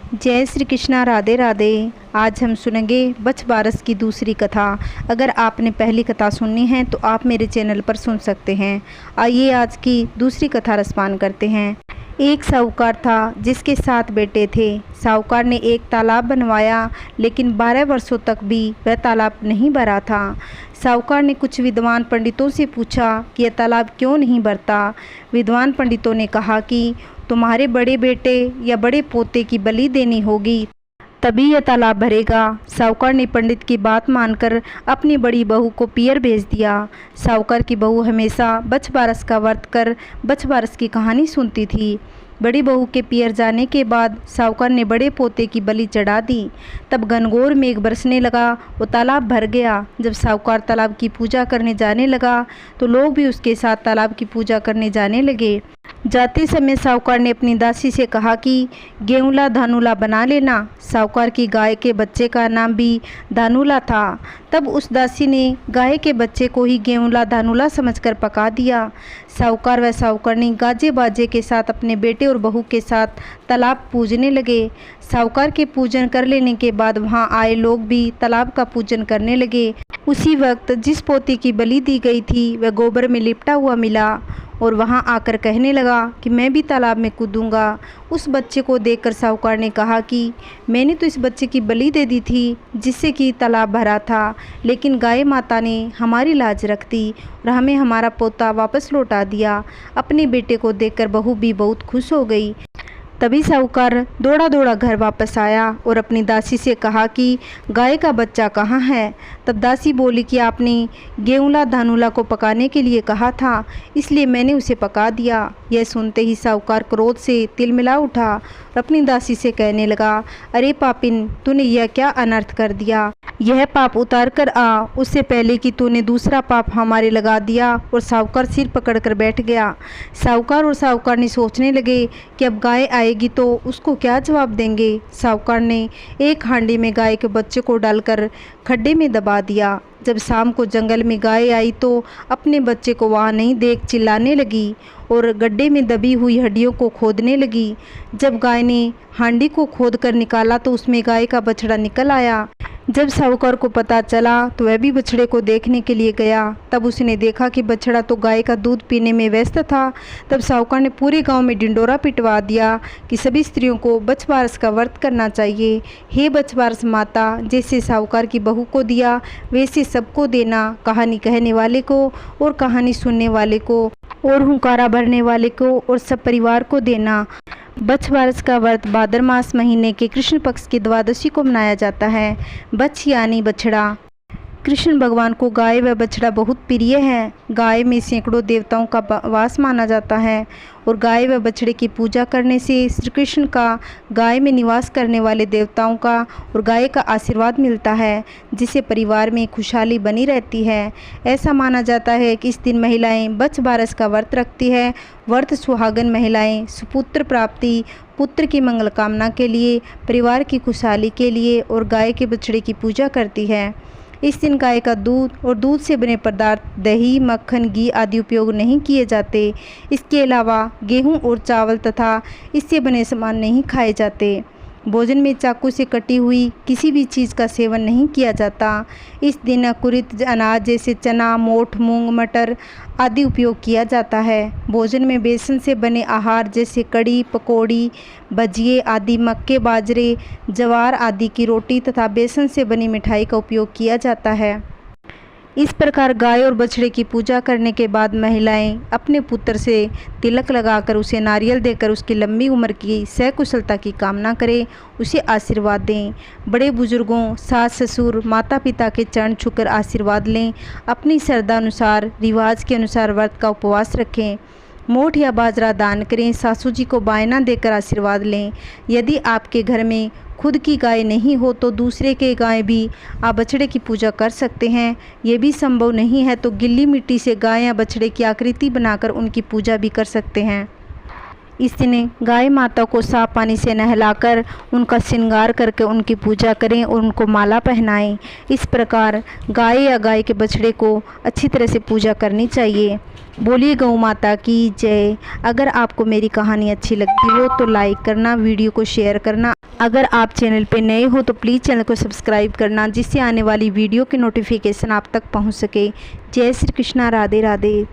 जय श्री कृष्णा, राधे राधे। आज हम सुनेंगे बछ बारस की दूसरी कथा। अगर आपने पहली कथा सुननी है तो आप मेरे चैनल पर सुन सकते हैं। आइए आज की दूसरी कथा रसपान करते हैं। एक साहूकार था जिसके 7 बेटे थे। साहूकार ने एक तालाब बनवाया, लेकिन 12 वर्षों तक भी वह तालाब नहीं भरा था। साहूकार ने कुछ विद्वान पंडितों से पूछा कि यह तालाब क्यों नहीं भरता। विद्वान पंडितों ने कहा कि तुम्हारे बड़े बेटे या बड़े पोते की बलि देनी होगी, तभी यह तालाब भरेगा। साहूकार ने पंडित की बात मानकर अपनी बड़ी बहू को पियर भेज दिया। साहूकार की बहू हमेशा बछ बारस का व्रत कर बछ बारस की कहानी सुनती थी। बड़ी बहू के पियर जाने के बाद साहूकार ने बड़े पोते की बलि चढ़ा दी। तब घनघोर मेघ बरसने लगा, वो तालाब भर गया। जब साहूकार तालाब की पूजा करने जाने लगा तो लोग भी उसके साथ तालाब की पूजा करने जाने लगे। जाते समय साहूकार ने अपनी दासी से कहा कि गेऊला धानुला बना लेना। साहूकार की गाय के बच्चे का नाम भी धानुला था। तब उस दासी ने गाय के बच्चे को ही गेऊला धानुला समझकर पका दिया। साहूकार व साहूकारनी गाजे बाजे के साथ अपने बेटे और बहू के साथ तालाब पूजने लगे। साहूकार के पूजन कर लेने के बाद वहां आए लोग भी तालाब का पूजन करने लगे। उसी वक्त जिस पोते की बलि दी गई थी वह गोबर में लिपटा हुआ मिला और वहां आकर कहने लगा कि मैं भी तालाब में कूदूंगा। उस बच्चे को देखकर साहूकार ने कहा कि मैंने तो इस बच्चे की बलि दे दी थी जिससे कि तालाब भरा था, लेकिन गाय माता ने हमारी लाज रख दी और हमें हमारा पोता वापस लौटा दिया। अपने बेटे को देखकर बहू भी बहुत खुश हो गई। तभी साहूकार दौड़ा दौड़ा घर वापस आया और अपनी दासी से कहा कि गाय का बच्चा कहाँ है। तब दासी बोली कि आपने गेऊला धानुला को पकाने के लिए कहा था, इसलिए मैंने उसे पका दिया। यह सुनते ही साहूकार क्रोध से तिलमिला उठा और अपनी दासी से कहने लगा, अरे पापिन, तूने यह क्या अनर्थ कर दिया। यह पाप उतार कर आ, उससे पहले कि तूने दूसरा पाप हमारे लगा दिया। और साहूकार सिर पकड़कर बैठ गया। साहूकार और साहूकारनी सोचने लगे कि अब गाय आएगी तो उसको क्या जवाब देंगे। साहूकार ने एक हांडी में गाय के बच्चे को डालकर खड्डे में दबा दिया। जब शाम को जंगल में गाय आई तो अपने बच्चे को वहाँ नहीं देख चिल्लाने लगी और गड्ढे में दबी हुई हड्डियों को खोदने लगी। जब गाय ने हांडी को खोद कर निकाला तो उसमें गाय का बछड़ा निकल आया। जब साहूकार को पता चला तो वह भी बछड़े को देखने के लिए गया। तब उसने देखा कि बछड़ा तो गाय का दूध पीने में व्यस्त था। तब साहूकार ने पूरे गांव में ढिंडोरा पिटवा दिया कि सभी स्त्रियों को बछ बारस का व्रत करना चाहिए। हे बछ बारस माता, जैसे साहूकार की बहू को दिया वैसे सबको देना, कहानी कहने वाले को और कहानी सुनने वाले को और हुंकारा भरने वाले को और सब परिवार को देना। बछ बारस का व्रत भाद्र मास महीने के कृष्ण पक्ष की द्वादशी को मनाया जाता है। बछ यानी बछड़ा। कृष्ण भगवान को गाय व बछड़ा बहुत प्रिय है। गाय में सैकड़ों देवताओं का वास माना जाता है और गाय व बछड़े की पूजा करने से श्री कृष्ण का, गाय में निवास करने वाले देवताओं का और गाय का आशीर्वाद मिलता है, जिससे परिवार में खुशहाली बनी रहती है। ऐसा माना जाता है कि इस दिन महिलाएं बछ बारस का व्रत रखती है। व्रत सुहागन महिलाएं सुपुत्र प्राप्ति, पुत्र की मंगल कामना के लिए, परिवार की खुशहाली के लिए और गाय के बछड़े की पूजा करती है। इस दिन गाय का दूध और दूध से बने पदार्थ, दही, मक्खन, घी आदि उपयोग नहीं किए जाते। इसके अलावा गेहूं और चावल तथा इससे बने सामान नहीं खाए जाते। भोजन में चाकू से कटी हुई किसी भी चीज़ का सेवन नहीं किया जाता। इस दिन अंकुरित अनाज जैसे चना, मोठ, मूंग, मटर आदि उपयोग किया जाता है। भोजन में बेसन से बने आहार जैसे कड़ी, पकौड़ी, भजिए आदि, मक्के, बाजरे, ज्वार आदि की रोटी तथा बेसन से बनी मिठाई का उपयोग किया जाता है। इस प्रकार गाय और बछड़े की पूजा करने के बाद महिलाएं अपने पुत्र से तिलक लगाकर उसे नारियल देकर उसकी लंबी उम्र की सकुशलता की कामना करें, उसे आशीर्वाद दें। बड़े बुजुर्गों, सास ससुर, माता पिता के चरण छूकर आशीर्वाद लें। अपनी श्रद्धा अनुसार, रिवाज के अनुसार व्रत का उपवास रखें। मोठ या बाजरा दान करें। सासू जी को बायना देकर आशीर्वाद लें। यदि आपके घर में खुद की गाय नहीं हो तो दूसरे के गाय भी आप बछड़े की पूजा कर सकते हैं। ये भी संभव नहीं है तो गिल्ली मिट्टी से गाय या बछड़े की आकृति बनाकर उनकी पूजा भी कर सकते हैं। इस दिन गाय माता को साफ पानी से नहलाकर उनका श्रृंगार करके उनकी पूजा करें और उनको माला पहनाएं। इस प्रकार गाय या गाय के बछड़े को अच्छी तरह से पूजा करनी चाहिए। बोलिए गौ माता की जय। अगर आपको मेरी कहानी अच्छी लगती हो तो लाइक करना, वीडियो को शेयर करना। अगर आप चैनल पर नए हो तो प्लीज़ चैनल को सब्सक्राइब करना, जिससे आने वाली वीडियो की नोटिफिकेशन आप तक पहुंच सके। जय श्री कृष्णा, राधे राधे।